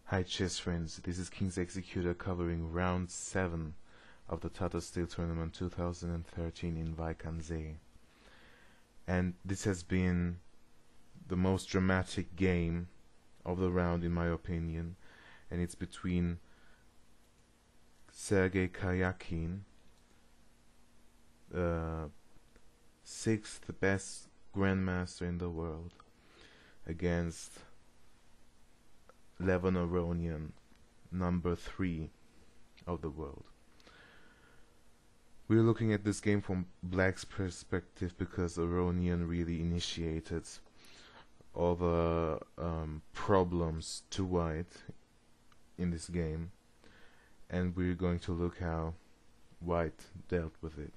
Hi chess friends, this is King's Executor covering round 7 of the Tata Steel Tournament 2013 in Wijk aan Zee. And this has been the most dramatic game of the round in my opinion, and it's between Sergey Karjakin, the 6th best grandmaster in the world, against Lewon Aronian, number 3 of the world. We're looking at this game from Black's perspective because Aronian really initiated all the problems to White in this game, and we're going to look how White dealt with it.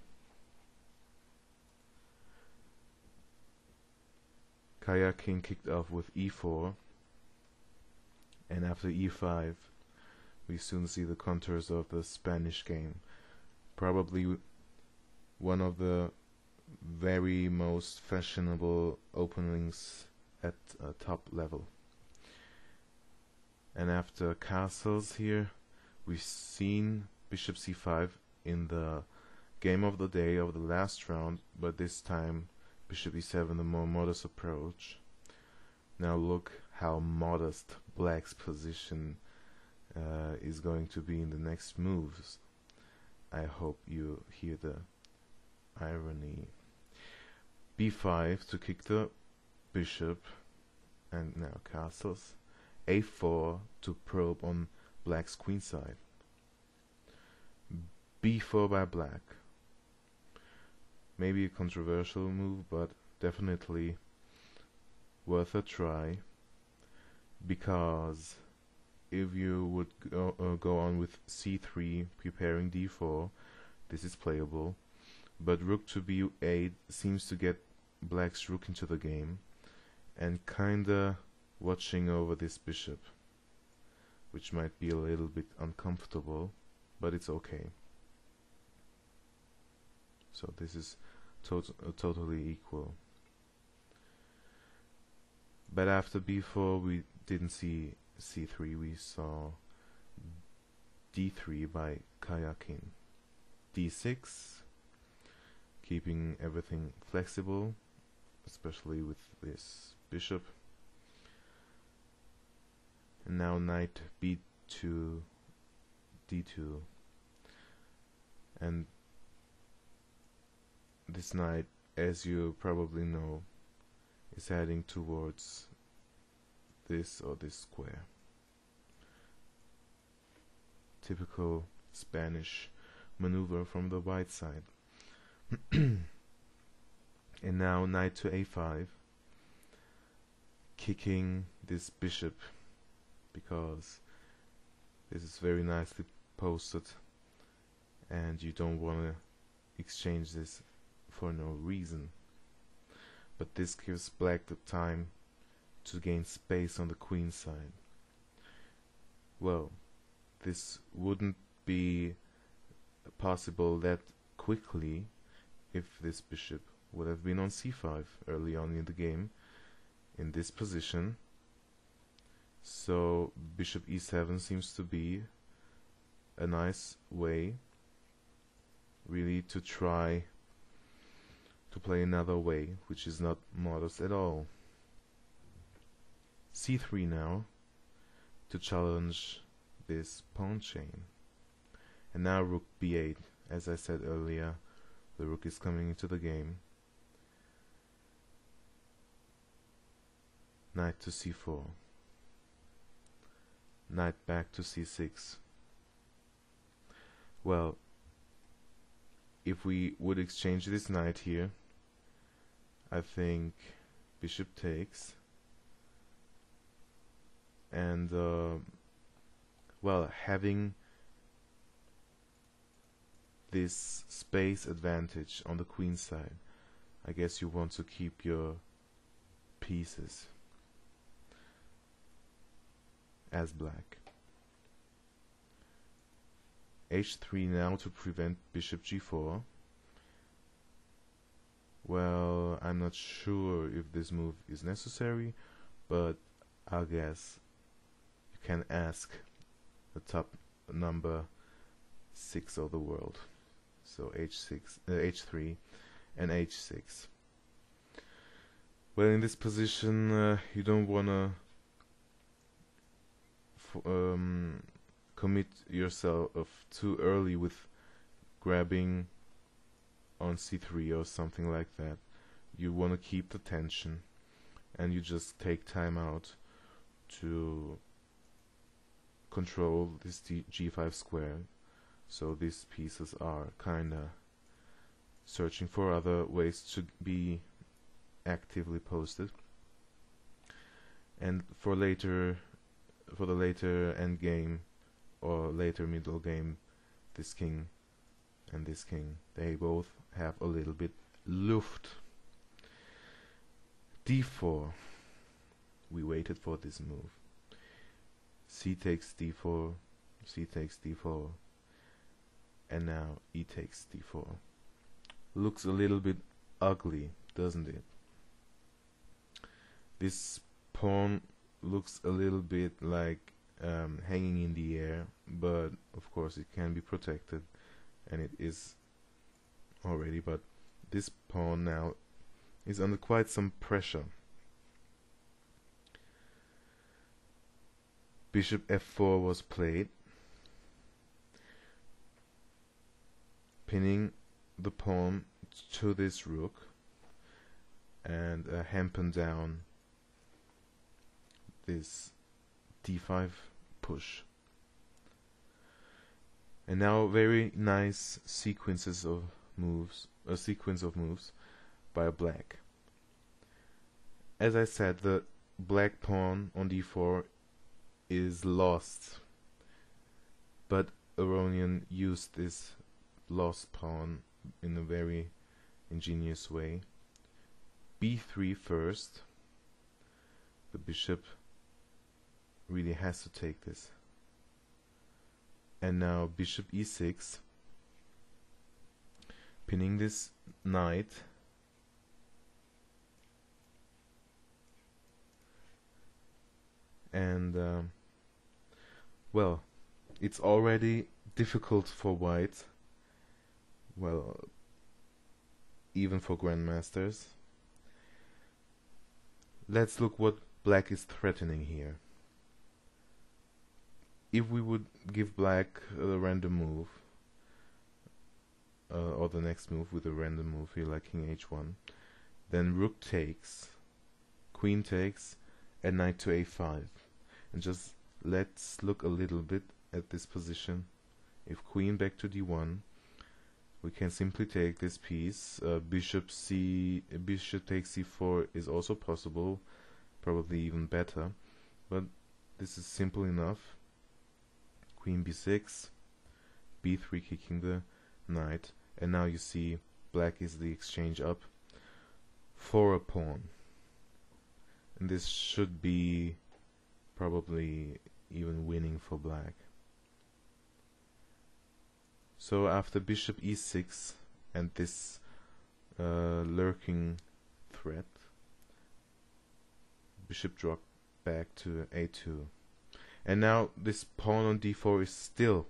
Karjakin kicked off with e4, and after e5 we soon see the contours of the Spanish game, probably one of the very most fashionable openings at top level. And after castles here, we've seen bishop c5 in the game of the day of the last round, but this time bishop e7, the more modest approach. Now look how modest Black's position is going to be in the next moves. I hope you hear the irony. b5 to kick the bishop, and now castles. a4 to probe on Black's queen side. b4 by Black. Maybe a controversial move, but definitely worth a try, because if you would go on with c3 preparing d4, this is playable, but rook to b8 seems to get Black's rook into the game and kinda watching over this bishop, which might be a little bit uncomfortable, but it's okay. So this is totally equal. But after b4 we didn't see c3, we saw d3 by Karjakin. d6, keeping everything flexible, especially with this bishop. And now knight b2, d2, and this knight, as you probably know, is heading towards this or this square. Typical Spanish maneuver from the white side. And now knight to a5, kicking this bishop because this is very nicely posted and you don't want to exchange this for no reason. But this gives Black the time to gain space on the queen side. Well, this wouldn't be possible that quickly if this bishop would have been on c5 early on in the game in this position. So bishop e7 seems to be a nice way really to try to play another way, which is not modest at all. c3 now to challenge this pawn chain, and now rook b8. As I said earlier, the rook is coming into the game. Knight to c4, knight back to c6. Well, if we would exchange this knight here, I think bishop takes, and well, having this space advantage on the queen side, I guess you want to keep your pieces as Black. h3 now to prevent bishop g4. Well, I'm not sure if this move is necessary, but I'll guess can ask the top number 6 of the world. So h6, h3 and h6. Well, in this position you don't wanna commit yourself too early with grabbing on c3 or something like that. You want to keep the tension, and you just take time out to control this g5 square. So these pieces are kinda searching for other ways to be actively posted. And for the later end game or later middle game, this king and this king, they both have a little bit Luft. d4. We waited for this move. c takes d4, c takes d4, and now e takes d4. Looks a little bit ugly, doesn't it? This pawn looks a little bit like hanging in the air, but of course it can be protected, and it is already, but this pawn now is under quite some pressure. Bishop f4 was played, pinning the pawn to this rook and hamper down this d5 push. And now very nice sequence of moves by black. As I said, the black pawn on d4 is lost, but Aronian used this lost pawn in a very ingenious way. b3 first. The bishop really has to take this. And now bishop e6, pinning this knight. And well, it's already difficult for white, well, even for grandmasters. Let's look what black is threatening here. If we would give black a random move, or the next move with a random move here, like king h1, then rook takes, queen takes, and knight to a5. And just let's look a little bit at this position. If queen back to d1, we can simply take this piece. Bishop takes c4 is also possible, probably even better, but this is simple enough. Queen b6, b3 kicking the knight, and now you see black is the exchange up for a pawn, and this should be probably even winning for black. So after bishop e6 and this lurking threat, bishop dropped back to a2, and now this pawn on d4 is still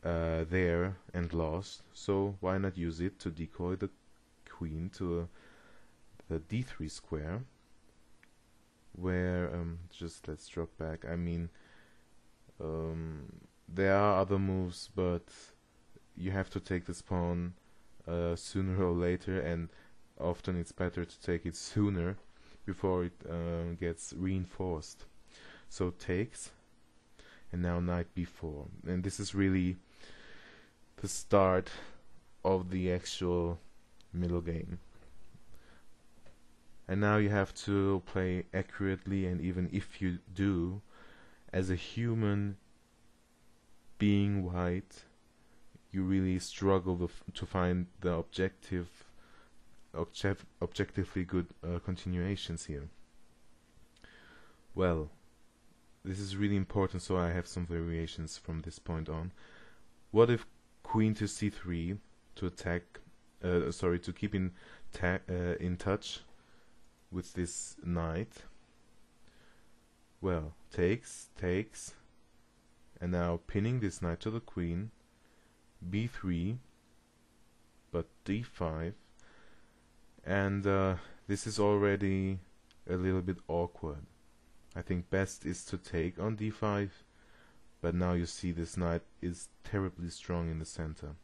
there and lost, so why not use it to decoy the queen to the d3 square, where just let's drop back. I mean, there are other moves, but you have to take this pawn sooner or later, and often it's better to take it sooner before it gets reinforced. So takes, and now knight b4, and this is really the start of the actual middle game. And now you have to play accurately, and even if you do, as a human being white, you really struggle to find the objectively good continuations here. Well, this is really important, so I have some variations from this point on. What if queen to c3 to attack, to keep in touch with this knight? Well, takes, and now pinning this knight to the queen, b3, but d5, and this is already a little bit awkward. I think best is to take on d5, but now you see this knight is terribly strong in the center.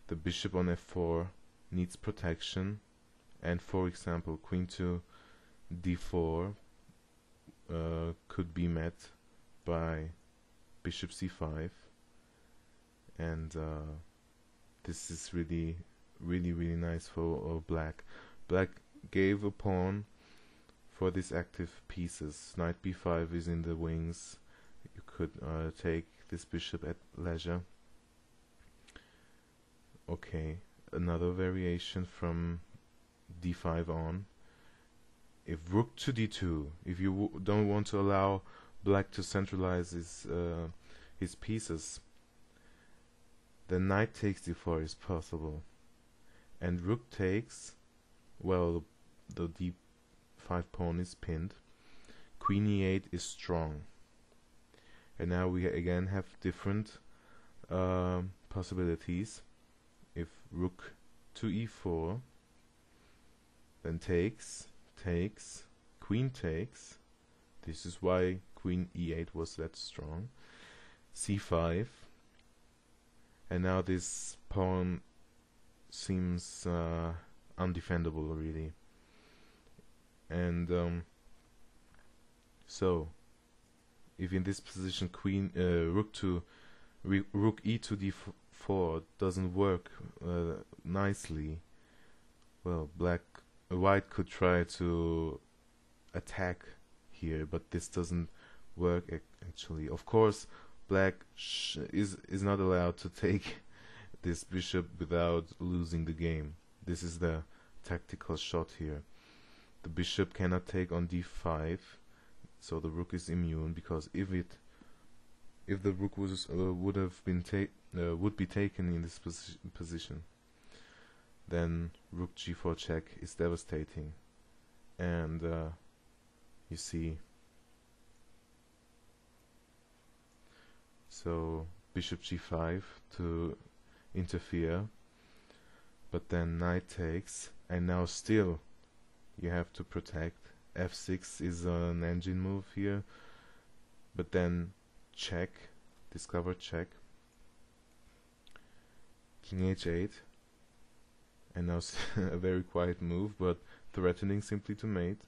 The bishop on f4 needs protection, and for example queen to d4 could be met by bishop c5, and this is really nice for black. Black gave a pawn for these active pieces. Knight b5 is in the wings. You could take this bishop at leisure. Okay, another variation from d5 on. If rook to d2, if you don't want to allow black to centralize his pieces, then knight takes d4 is possible. And rook takes, well, the d5 pawn is pinned. Queen e8 is strong. And now we again have different possibilities. If rook to e4, then takes, queen takes. This is why queen e8 was that strong. c5, and now this pawn seems undefendable really. And so if in this position queen rook e to d4 doesn't work nicely, well, white could try to attack here, but this doesn't work actually. Of course, black is not allowed to take this bishop without losing the game. This is the tactical shot here. The bishop cannot take on d5, so the rook is immune, because if the rook was would be taken in this position, then rook g4 check is devastating. And you see, so bishop g5 to interfere, but then knight takes, and now still you have to protect. f6 is an engine move here, but then check, discover check, king h8, and now a very quiet move, but threatening simply to mate.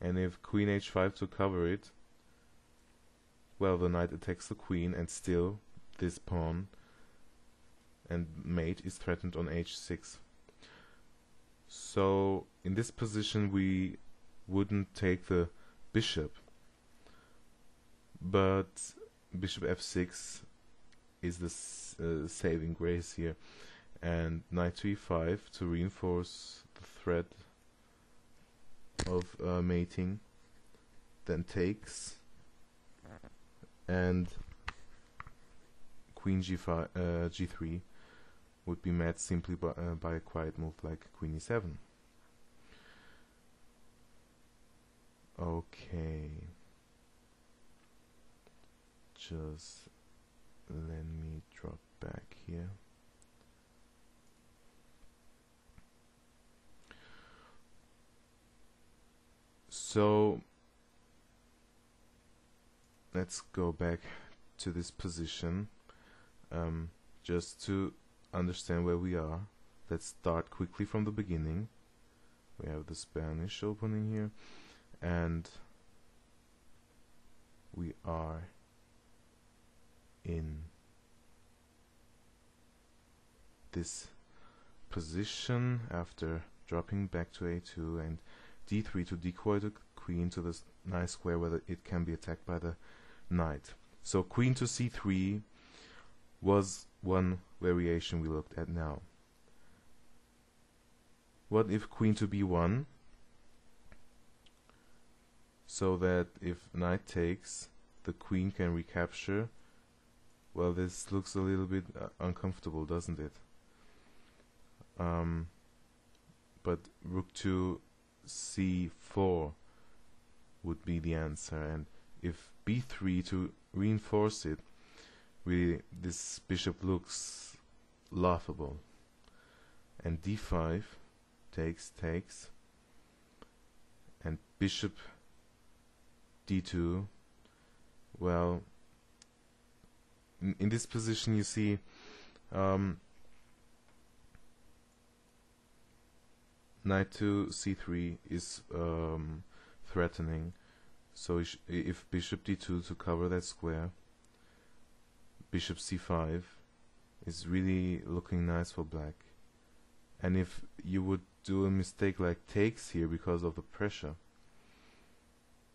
And if queen h5 to cover it, well, the knight attacks the queen, and still this pawn and mate is threatened on h6. So in this position we wouldn't take the bishop, but bishop f6 is the saving grace here, and knight to e5 to reinforce the threat of mating, then takes, and queen g5, g3 would be met simply by a quiet move like queen e7. Okay, just let me drop back here. So let's go back to this position, just to understand where we are. Let's start quickly from the beginning. We have the Spanish opening here, and we are in this position after dropping back to a2 and d3 to decoy the queen to this nice square where it can be attacked by the knight. So queen to c3 was one variation we looked at now. What if queen to b1? So that if knight takes, the queen can recapture. Well, this looks a little bit uncomfortable, doesn't it? But rook to c4 would be the answer. And if b3 to reinforce it, this bishop looks laughable. And d5 takes, and bishop d2. Well, in this position you see knight to c3 is threatening, so if bishop d2 to cover that square, bishop c5 is really looking nice for black. And if you would do a mistake like takes here because of the pressure,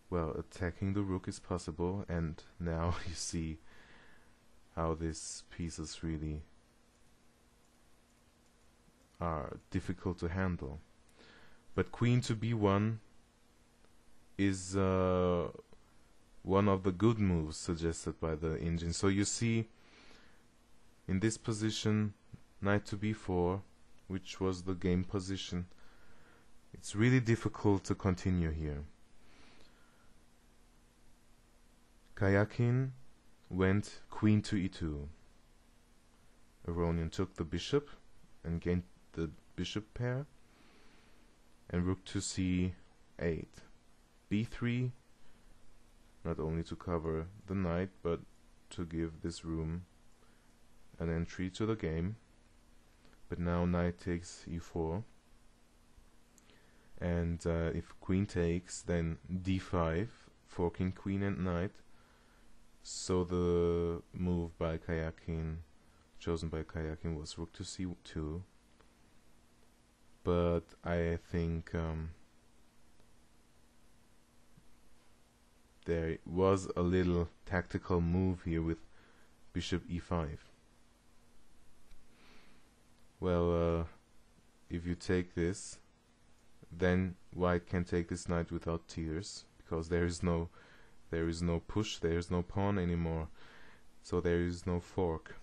well, attacking the rook is possible, and now you see how these pieces really are difficult to handle. But queen to b1 is one of the good moves suggested by the engine. So you see in this position, knight to b4, which was the game position, it's really difficult to continue here. Karjakin went queen to e2. Aronian took the bishop and gained the bishop pair, and rook to c8. b3, not only to cover the knight, but to give this room an entry to the game. But now knight takes e4, and if queen takes, then d5, forking queen and knight. So the move by Karjakin, chosen by Karjakin, was rook to c2. But I think there was a little tactical move here with bishop e5. Well, if you take this, then white can take this knight without tears, because there is no push, there is no pawn anymore, so there is no fork.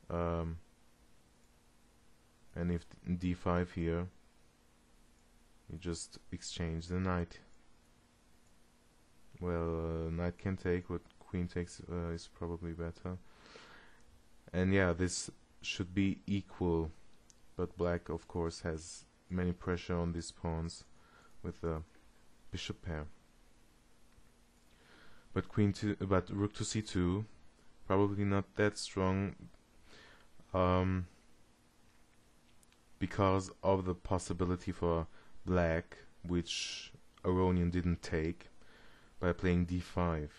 And if d5 here, you just exchange the knight. Well, knight can take, but queen takes is probably better. And yeah, this should be equal, but black of course has many pressure on these pawns with the bishop pair. But rook to c2, probably not that strong, because of the possibility for black, which Aronian didn't take, by playing d5.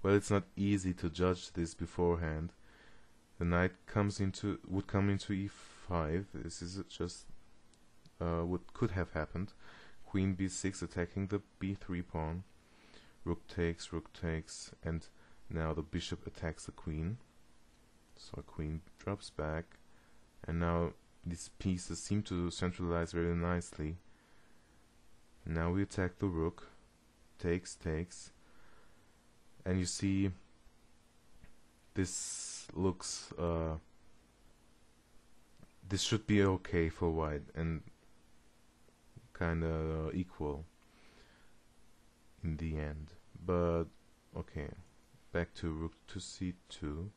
Well, it's not easy to judge this beforehand. The knight would come into e5. This is just what could have happened. Queen b6 attacking the b3 pawn. Rook takes, and now the bishop attacks the queen. So queen drops back, and now these pieces seem to centralize very nicely. Now we attack the rook. Takes, and you see this looks this should be okay for white and kinda equal in the end. But okay, back to rook to c2.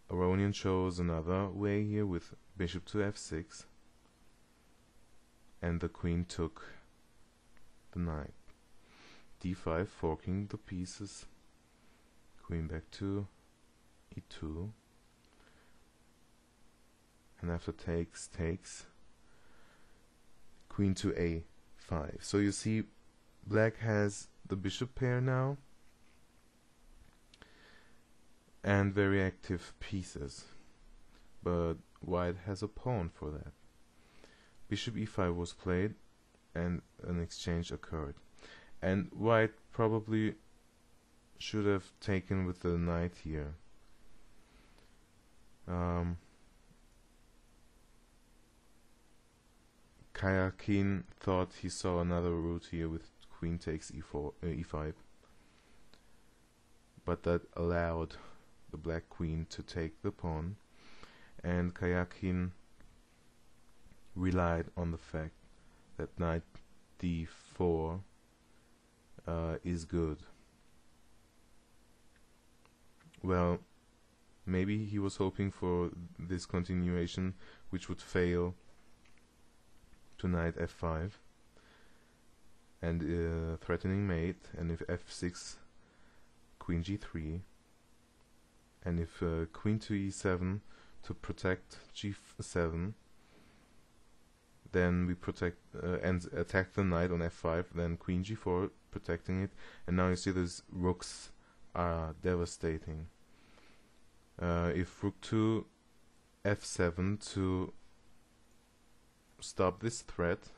Aronian chose another way here with bishop to f6, and the queen took the knight. d5, forking the pieces. Queen back to e2, and after takes, queen to a5. So you see, black has the bishop pair now and very active pieces, but white has a pawn for that. Bishop e5 was played and an exchange occurred, and white probably should have taken with the knight here. Karjakin thought he saw another route here with queen takes e5, but that allowed the black queen to take the pawn, and Karjakin relied on the fact that knight d4 is good. Well, maybe he was hoping for this continuation, which would fail to knight f5 and threatening mate, and if f6, queen g3, and if queen to e7 to protect g7, then we protect and attack the knight on f5, then queen g4 protecting it, and now you see these rooks are devastating. If rook to f7 to stop this threat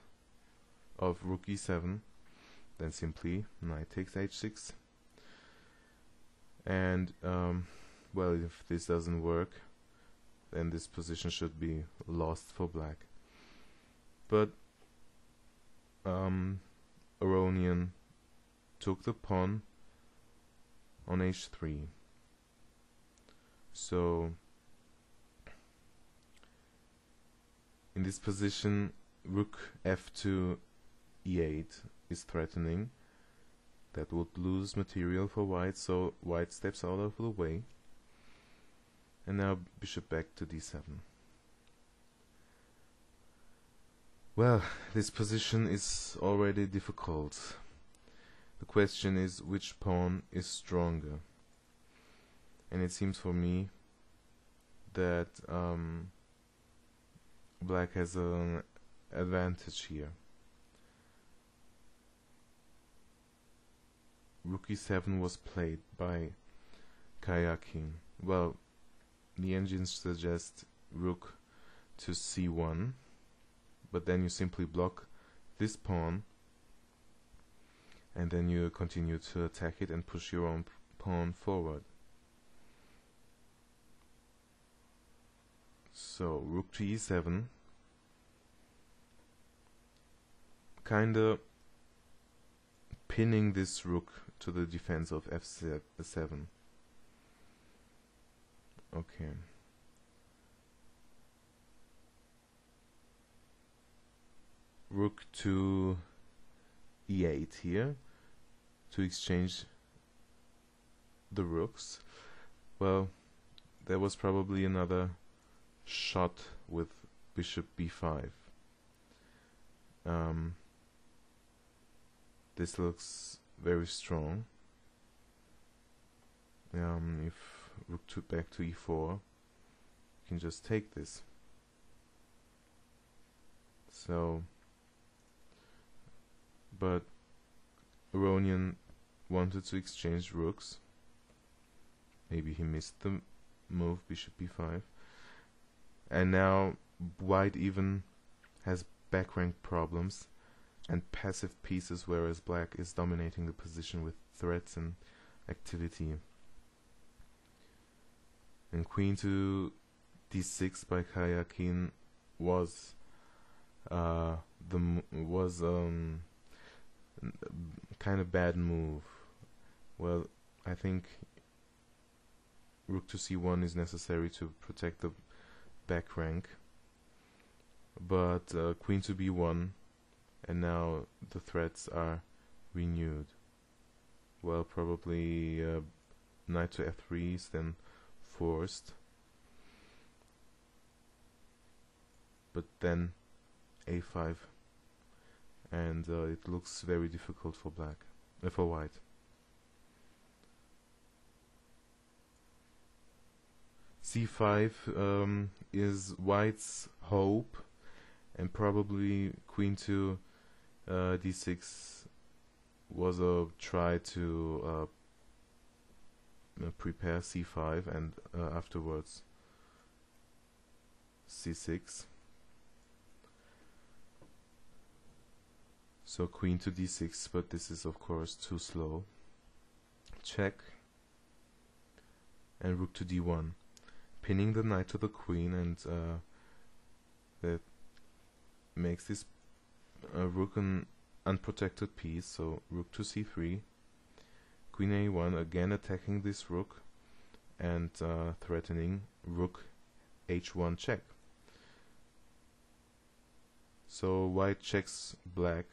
of rook e7, then simply knight takes h6, and well, if this doesn't work, then this position should be lost for black. But Aronian took the pawn on h3. So in this position, rook f2 e8 is threatening. That would lose material for white, so white steps out of the way. And now bishop back to d7. Well, this position is already difficult. The question is which pawn is stronger. And it seems for me that black has an advantage here. Rook e7 was played by Karjakin. Well, the engines suggest rook to c1, but then you simply block this pawn, and then you continue to attack it and push your own pawn forward. So rook to e7, kinda pinning this rook to the defense of f7. Okay. Rook to e8 here to exchange the rooks. Well, there was probably another shot with bishop b5. This looks very strong. If rook to back to e4, you can just take this. So, but Aronian wanted to exchange rooks. Maybe he missed the move bishop b5. And now white even has back rank problems and passive pieces, whereas black is dominating the position with threats and activity. And queen to d6 by Karjakin was kind of bad move. Well, I think rook to c1 is necessary to protect the back rank, but queen to b1, and now the threats are renewed. Well, probably knight to f3 is then forced, but then a5, and it looks very difficult for black, for white. c5 is white's hope, and probably queen to d6 was a try to prepare c5 and afterwards c6. So queen to d6, but this is of course too slow. Check, and rook to d1, pinning the knight to the queen, and that makes this rook an unprotected piece. So rook to c3, queen a1, again attacking this rook and threatening rook h1 check. So white checks black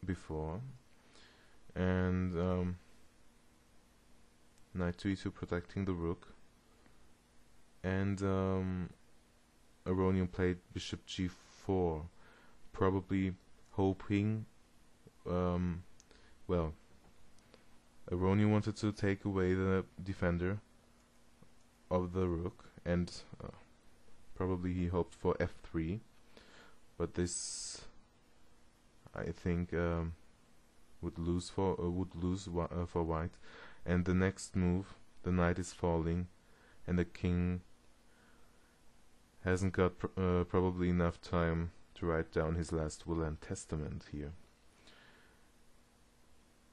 before, and knight to e2 protecting the rook, and Aronian played bishop g4, probably hoping, well, Aronian wanted to take away the defender of the rook, and probably he hoped for f3, but this, I think, would lose for white. And the next move, the knight is falling, and the king hasn't got probably enough time to write down his last will and testament here.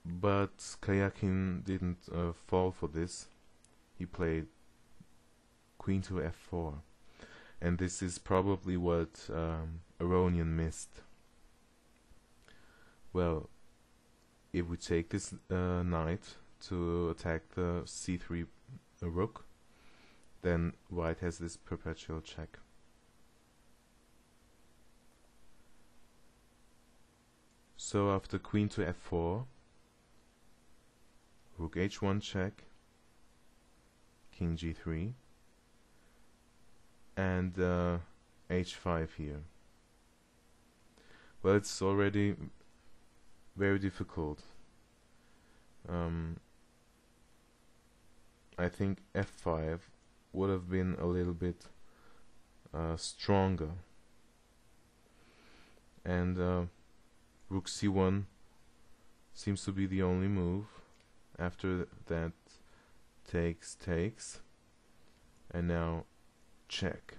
But Karjakin didn't fall for this. He played queen to f4, and this is probably what Aronian missed. Well, if we take this knight to attack the c3 rook, then white has this perpetual check. So after queen to f4, rook h1 check, king g3, and h5 here. Well, it's already very difficult. I think f5 would have been a little bit stronger, and rook c1 seems to be the only move. After that, takes, and now check.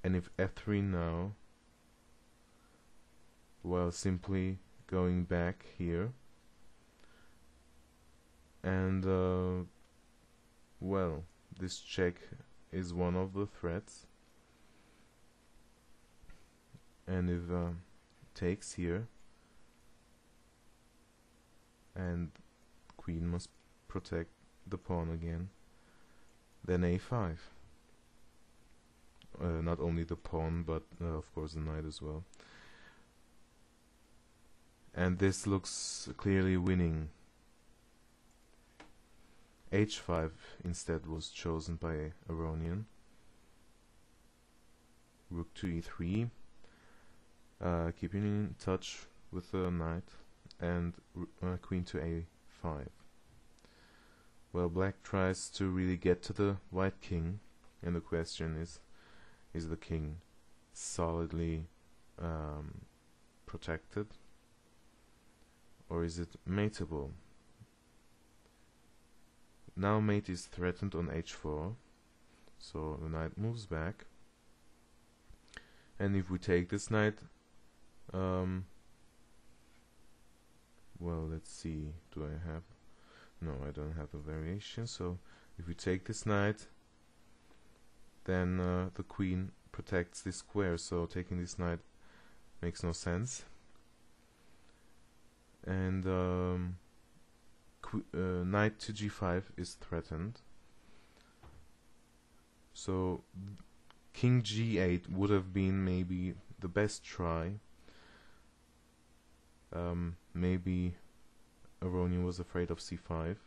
And if f3 now, well, simply going back here, and well, this check is one of the threats, and if takes here, and queen must protect the pawn again, then a5. Not only the pawn, but of course the knight as well. And this looks clearly winning. h5 instead was chosen by Aronian. Rook to e3, keeping in touch with the knight, and queen to a5. Well, black tries to really get to the white king, and the question is the king solidly protected, or is it mateable? Now mate is threatened on h4, so the knight moves back, and if we take this knight, well, let's see, do I have, no, I don't have a variation, so if we take this knight, then the queen protects this square, so taking this knight makes no sense. And knight to g5 is threatened, so king g8 would have been maybe the best try. Maybe Aronian was afraid of c5,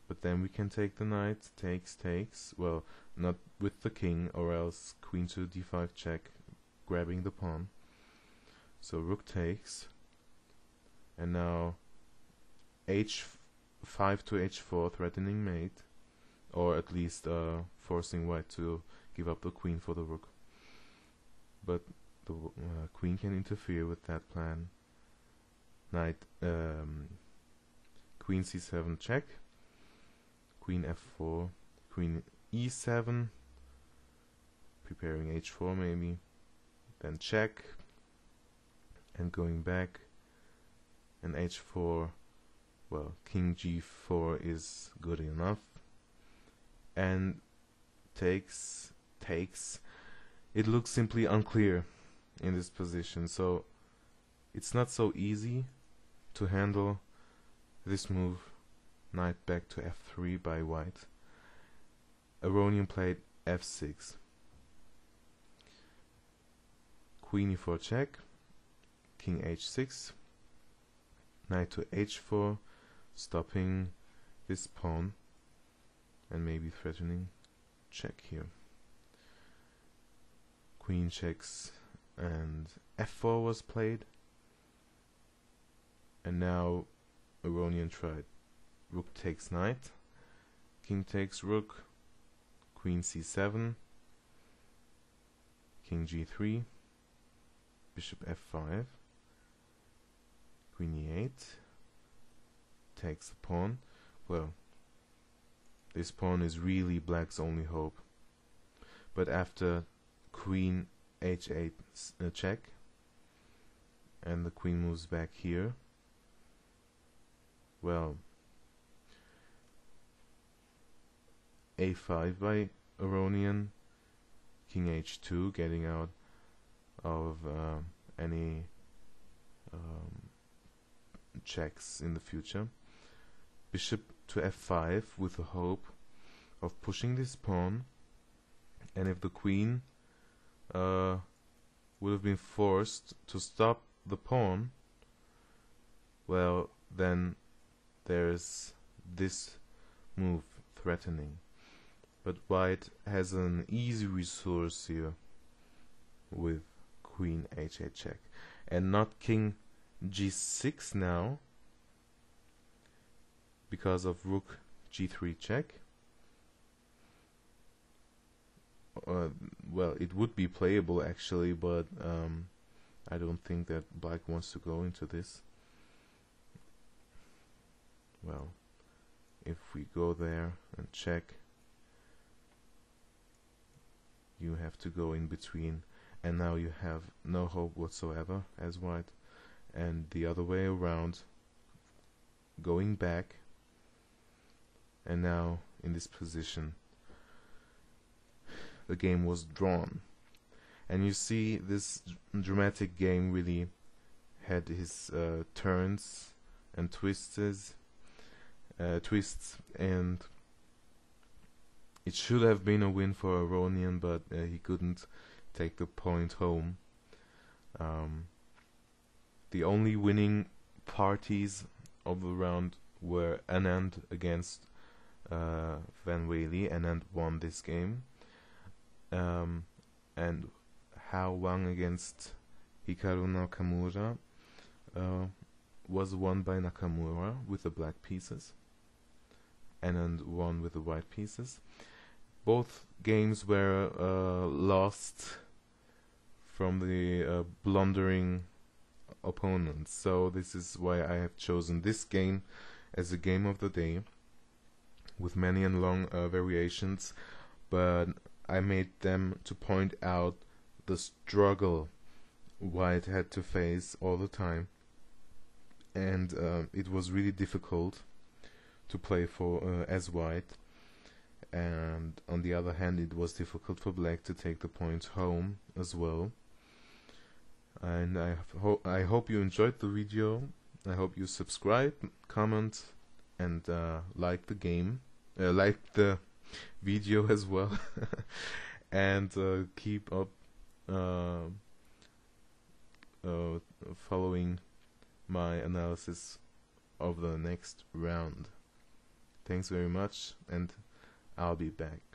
but then we can take the knight, takes, well, not with the king, or else queen to d5 check, grabbing the pawn. So rook takes, and now h5 to h4, threatening mate, or at least forcing white to give up the queen for the rook. But the queen can interfere with that plan. Knight, queen c7 check, queen f4, queen e7, preparing h4 maybe, then check, and going back, and h4, well, king g4 is good enough, and takes. It looks simply unclear in this position, so it's not so easy to handle this move, knight back to f3 by white. Aronian played f6, queen e4 check, king h6, knight to h4, stopping this pawn and maybe threatening check here. Queen checks and f4 was played, and now Aronian tried rook takes knight, king takes rook, queen c7, king g3, bishop f5, queen e8, takes the pawn. Well, this pawn is really black's only hope. But after queen h8 check, and the queen moves back here, well, a5 by Aronian, king h2, getting out of any checks in the future. Bishop to f5 with the hope of pushing this pawn, and if the queen would have been forced to stop the pawn, well, then there's this move threatening. But white has an easy resource here with queen h8 check, and not king g6 now because of rook g3 check. Well, it would be playable actually, but I don't think that black wants to go into this. Well, if we go there and check, you have to go in between, and now you have no hope whatsoever as white. And the other way around, going back, and now in this position the game was drawn. And you see, this dramatic game really had his turns and twists, and it should have been a win for Aronian, but he couldn't take the point home. The only winning parties of the round were Anand against Van Wely. Anand won this game, and Hao Wang against Hikaru Nakamura was won by Nakamura with the black pieces, Anand won with the white pieces. Both games were lost from the blundering opponents, so this is why I have chosen this game as a game of the day, with many and long variations, but I made them to point out the struggle white had to face all the time, and it was really difficult to play for as white, and on the other hand it was difficult for black to take the points home as well. And I hope you enjoyed the video. I hope you subscribe, comment, and like the game, like the video as well, and keep up following my analysis of the next round. Thanks very much, and I'll be back.